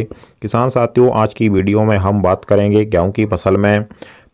किसान साथियों, आज की वीडियो में हम बात करेंगे गेहूं की फसल में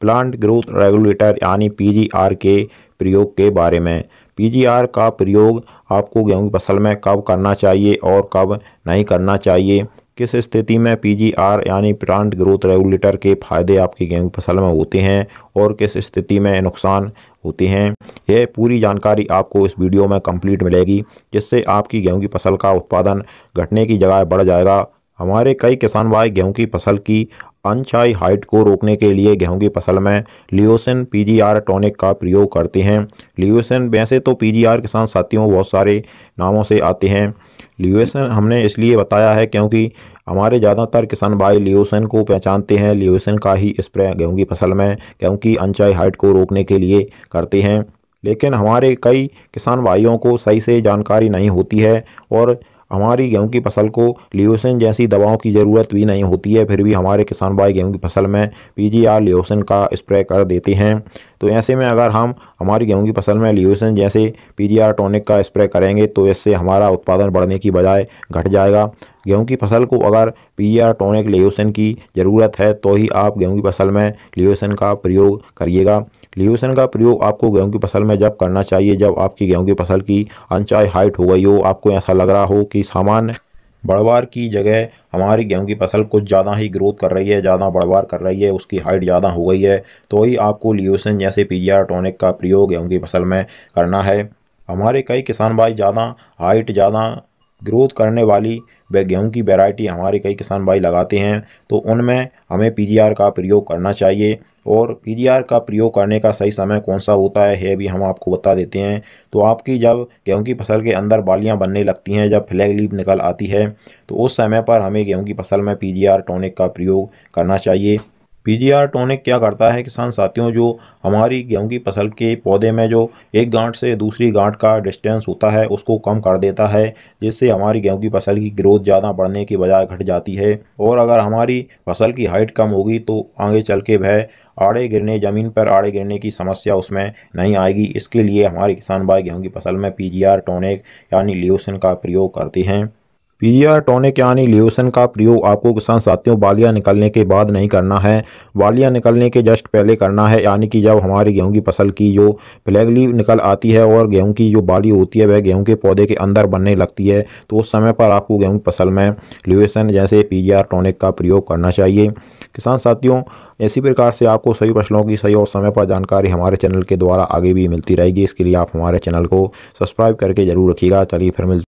प्लांट ग्रोथ रेगुलेटर यानी पीजीआर के प्रयोग के बारे में। पीजीआर का प्रयोग आपको गेहूं की फसल में कब करना चाहिए और कब नहीं करना चाहिए, किस स्थिति में पीजीआर यानी प्लांट ग्रोथ रेगुलेटर के फायदे आपकी गेहूं की फसल में होते हैं और किस स्थिति में नुकसान होते हैं, यह पूरी जानकारी आपको इस वीडियो में कंप्लीट मिलेगी, जिससे आपकी गेहूं की फसल का उत्पादन घटने की जगह बढ़ जाएगा। हमारे कई किसान भाई गेहूं की फसल की अनचाही हाइट को रोकने के लिए गेहूं की फसल में लियोसिन पीजीआर टॉनिक का प्रयोग करते हैं। लियोसिन वैसे तो पीजीआर किसान साथियों बहुत सारे नामों से आते हैं। लियोसिन हमने इसलिए बताया है क्योंकि हमारे ज़्यादातर किसान भाई लियोसिन को पहचानते हैं। लियोसिन का ही स्प्रे गेहूं की फसल में गेहूं की अनचाही हाइट को रोकने के लिए करते हैं, लेकिन हमारे कई किसान भाइयों को सही से जानकारी नहीं होती है और हमारी गेहूं की फसल को लियोसिन जैसी दवाओं की ज़रूरत भी नहीं होती है, फिर भी हमारे किसान भाई गेहूं की फसल में पीजीआर लियोसिन का स्प्रे कर देते हैं। तो ऐसे में अगर हम हमारी गेहूं की फसल में लियोसिन जैसे पीजीआर टॉनिक का स्प्रे करेंगे तो इससे हमारा उत्पादन बढ़ने की बजाय घट जाएगा। गेहूं की फसल को अगर पीजीआर टॉनिक लियोसिन की ज़रूरत है तो ही आप गेहूं की फसल में लियोसिन का प्रयोग करिएगा। लियोसिन का प्रयोग आपको गेहूं की फसल में जब करना चाहिए जब आपकी गेहूं की फसल की अनचाही हाइट हो गई हो, आपको ऐसा लग रहा हो कि सामान्य बढ़वार की जगह हमारी गेहूं की फसल कुछ ज़्यादा ही ग्रोथ कर रही है, ज़्यादा बढ़वार कर रही है, उसकी हाइट ज़्यादा हो गई है, तो ही आपको लियोसिन जैसे पीजीआर टॉनिक का प्रयोग गेहूं की फसल में करना है। हमारे कई किसान भाई ज़्यादा हाइट ज़्यादा ग्रोथ करने वाली व गेहूं की वैरायटी हमारे कई किसान भाई लगाते हैं, तो उनमें हमें पीजीआर का प्रयोग करना चाहिए। और पीजीआर का प्रयोग करने का सही समय कौन सा होता है भी हम आपको बता देते हैं। तो आपकी जब गेहूं की फसल के अंदर बालियां बनने लगती हैं, जब फ्लैग लीफ निकल आती है, तो उस समय पर हमें गेहूं की फसल में पीजीआर टॉनिक का प्रयोग करना चाहिए। पीजीआर टॉनिक क्या करता है किसान साथियों, जो हमारी गेहूं की फसल के पौधे में जो एक गांठ से दूसरी गांठ का डिस्टेंस होता है उसको कम कर देता है, जिससे हमारी गेहूं की फसल की ग्रोथ ज़्यादा बढ़ने की बजाय घट जाती है। और अगर हमारी फसल की हाइट कम होगी तो आगे चल के वह आड़े गिरने ज़मीन पर आड़े गिरने की समस्या उसमें नहीं आएगी। इसके लिए हमारे किसान भाई गेहूं की फसल में पीजीआर टॉनिक यानी लियोसिन का प्रयोग करते हैं। पीजीआर टॉनिक यानी लियोसिन का प्रयोग आपको किसान साथियों बालियां निकलने के बाद नहीं करना है, बालियां निकलने के जस्ट पहले करना है। यानी कि जब हमारी गेहूं की फसल की जो फ्लैग लीफ निकल आती है और गेहूं की जो बाली होती है वह गेहूं के पौधे के अंदर बनने लगती है, तो उस समय पर आपको गेहूं की फसल में लियोसिन जैसे पीजीआर टॉनिक का प्रयोग करना चाहिए। किसान साथियों, इसी प्रकार से आपको सभी फसलों की सही और समय पर जानकारी हमारे चैनल के द्वारा आगे भी मिलती रहेगी। इसके लिए आप हमारे चैनल को सब्सक्राइब करके जरूर रखिएगा। चलिए फिर मिलते